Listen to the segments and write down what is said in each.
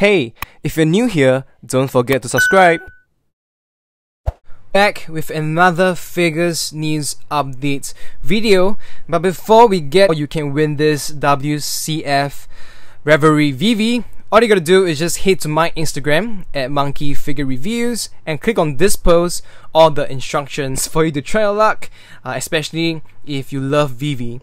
Hey, if you're new here, don't forget to subscribe. Back with another Figures News Update video, but before we get you can win this WCF Reverie VV, all you gotta do is just head to my Instagram at Monkey Figure Reviews and click on this post, all the instructions for you to try your luck, especially if you love VV.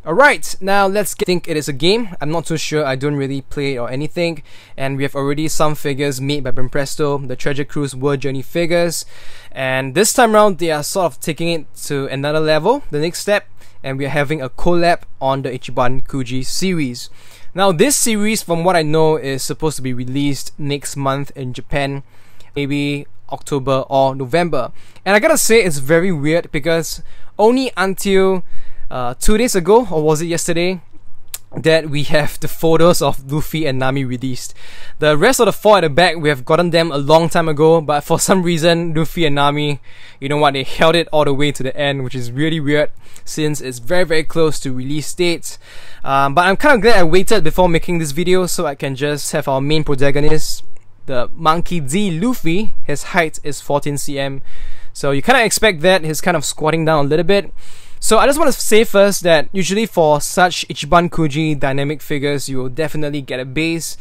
Alright, now let's think it is a game. I'm not too sure, I don't really play it or anything, and we have already some figures made by Banpresto, the Treasure Cruise World Journey figures, and this time around they are sort of taking it to another level, the next step, and we are having a collab on the Ichiban Kuji series. Now this series, from what I know, is supposed to be released next month in Japan, maybe October or November, and I gotta say it's very weird because only until 2 days ago, or was it yesterday, that we have the photos of Luffy and Nami released. The rest of the 4 at the back, we have gotten them a long time ago, but for some reason Luffy and Nami, you know what, they held it all the way to the end, which is really weird since it's very close to release dates. But I'm kind of glad I waited before making this video so I can just have our main protagonist, the Monkey D. Luffy. His height is 14 cm, so you kind of expect that. He's kind of squatting down a little bit. So I just want to say first that usually for such Ichiban Kuji dynamic figures, you will definitely get a base.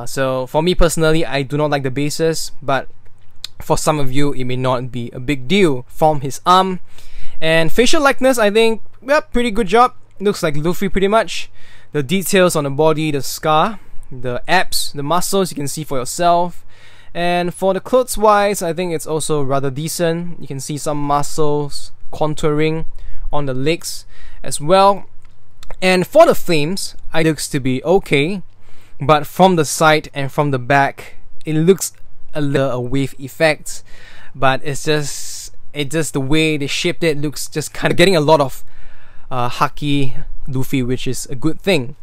So for me personally, I do not like the bases, but for some of you, it may not be a big deal. From his arm and facial likeness, I think, yeah, pretty good job. Looks like Luffy pretty much. The details on the body, the scar, the abs, the muscles, you can see for yourself. And for the clothes wise, I think it's also rather decent. You can see some muscles contouring on the legs as well. And for the flames, it looks to be okay, but from the side and from the back, it looks a little a wave effect, but it's just the way they shaped it looks just kind of getting a lot of Haki Luffy, which is a good thing.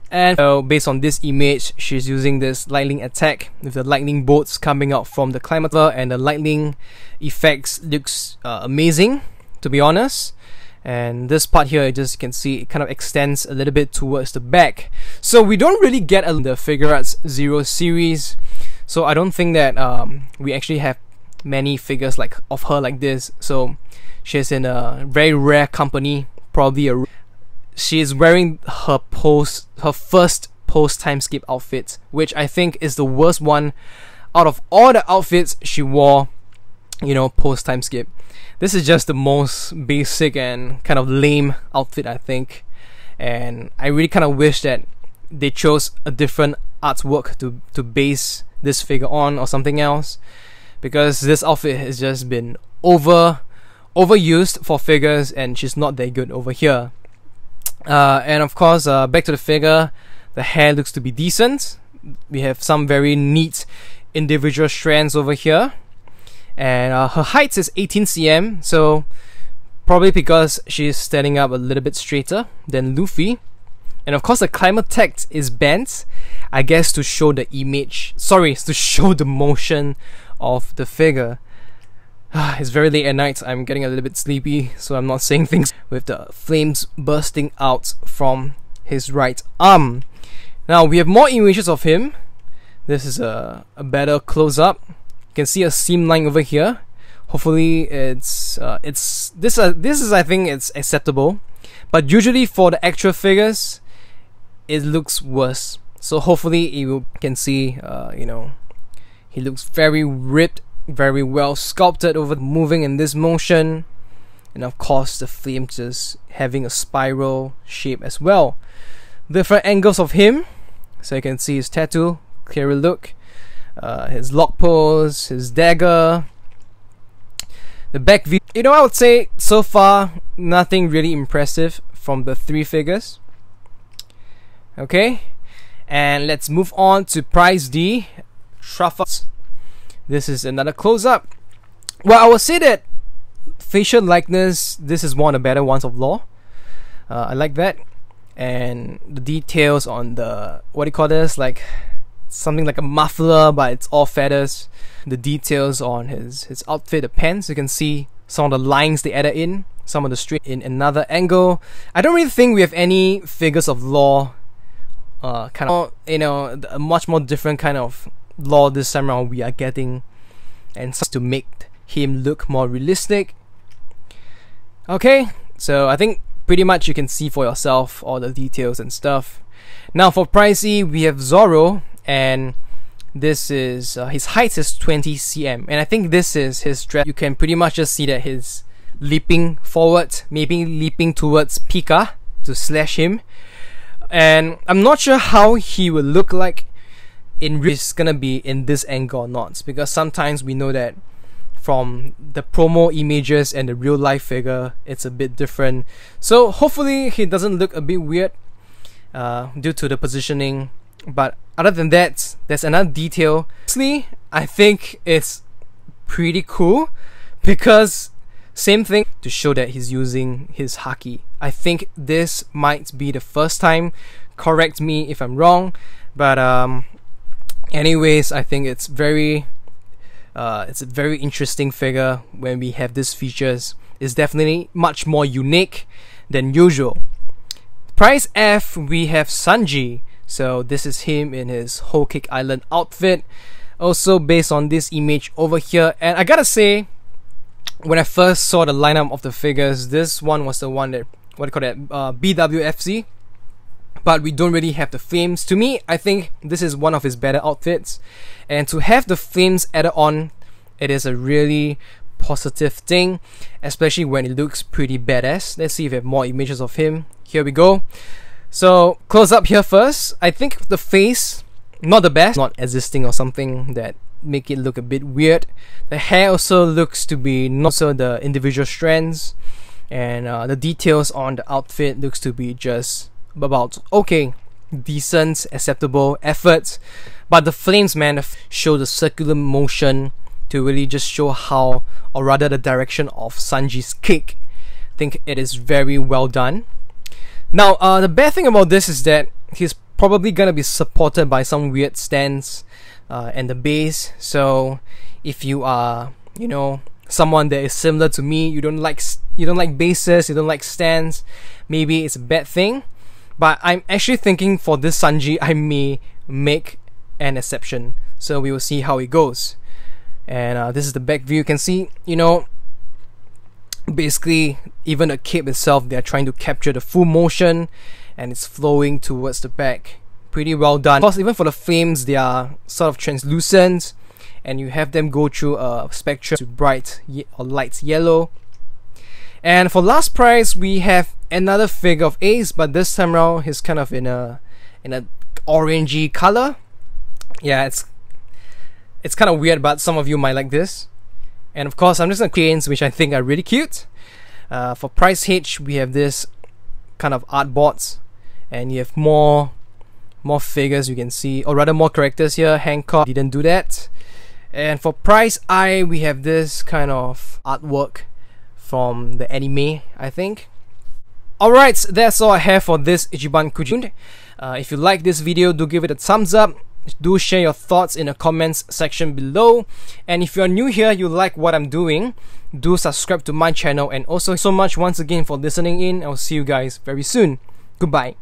And so based on this image, she's using this lightning attack with the lightning bolts coming out from the Climater, and the lightning effects looks amazing, to be honest. And this part here, you just can see it kind of extends a little bit towards the back, so we don't really get the Figuarts Zero series, so I don't think that we actually have many figures like of her like this. So she's in a very rare company, probably she is wearing her first post time skip outfit, which I think is the worst one out of all the outfits she wore, you know, post time skip. This is just the most basic and kind of lame outfit, I think, and I really kind of wish that they chose a different artwork to base this figure on, or something else, because this outfit has just been overused for figures, and she's not that good over here. And of course, back to the figure, the hair looks to be decent. We have some very neat individual strands over here. And her height is 18 cm, so probably because she's standing up a little bit straighter than Luffy. And of course the climber text is bent, I guess to show the image, to show the motion of the figure. It's very late at night, I'm getting a little bit sleepy, so I'm not saying things. With the flames bursting out from his right arm. Now we have more images of him. This is a better close-up. You can see a seam line over here. Hopefully this is, I think it's acceptable, but usually for the actual figures it looks worse. So hopefully you can see, you know, he looks very ripped, very well sculpted over moving in this motion, and of course the flame just having a spiral shape as well. Different angles of him, so you can see his tattoo, clearer look. His lock pose, his dagger, the back view. You know, I would say so far nothing really impressive from the 3 figures. Okay, and let's move on to Prize D, Truffles. This is another close-up. Well, I would say that facial likeness, this is one of the better ones of Law. I like that, and the details on the, what do you call this, like something like a muffler, but it's all feathers. The details on his outfit, the pants, you can see some of the lines they added in, some of the straight in another angle. I don't really think we have any figures of Law kind of, you know, a much more different kind of lore this time around we are getting, and to make him look more realistic. Okay, so I think pretty much you can see for yourself all the details and stuff. Now for Pricey, we have Zoro, and this is his height is 20 cm, and I think this is his dress. You can pretty much just see that he's leaping forward, maybe leaping towards Pika to slash him. And I'm not sure how he will look like in real. It's gonna be in this angle or not, because sometimes we know that from the promo images and the real life figure, it's a bit different. So hopefully he doesn't look a bit weird due to the positioning. But other than that, there's another detail. Honestly, I think it's pretty cool, because same thing, to show that he's using his haki. I think this might be the first time. Correct me if I'm wrong, but anyways, I think it's a very interesting figure when we have these features. It's definitely much more unique than usual. Price F, we have Sanji. So this is him in his Whole Cake Island outfit, also based on this image over here. And I gotta say, when I first saw the lineup of the figures, this one was the one that, what do you call that, BWFC, but we don't really have the flames. To me, I think this is one of his better outfits, and to have the flames added on, it is a really positive thing, especially when it looks pretty badass. Let's see if we have more images of him. Here we go. So close up here first. I think the face, not the best, not existing or something that make it look a bit weird. The hair also looks to be not so the individual strands, and the details on the outfit looks to be just about okay, decent, acceptable efforts. But the flames, man, show the circular motion to really just show how, or rather the direction of Sanji's kick. I think it is very well done. Now the bad thing about this is that he's probably gonna be supported by some weird stands and the base. So if you are, you know, someone that is similar to me, you don't like bases, you don't like stands, maybe it's a bad thing. But I'm actually thinking for this Sanji, I may make an exception. So we will see how it goes. And this is the back view. You can see, you know, basically even the cape itself, they're trying to capture the full motion, and it's flowing towards the back. Pretty well done. Of course, even for the flames, they are sort of translucent, and you have them go through a spectrum to bright or light yellow. And for last price, we have another figure of Ace, but this time around he's kind of in a orangey color. Yeah, it's kind of weird, but some of you might like this. And of course, I'm just gonna chains, which I think are really cute. For Price H, we have this kind of art boards, and you have more figures you can see, or rather more characters here. Hancock didn't do that. And for Price I, we have this kind of artwork from the anime, I think. Alright, that's all I have for this Ichiban Kuji. If you like this video, do give it a thumbs up. Do share your thoughts in the comments section below. And if you're new here, you like what I'm doing, do subscribe to my channel. And also so much once again for listening in. I'll see you guys very soon. Goodbye.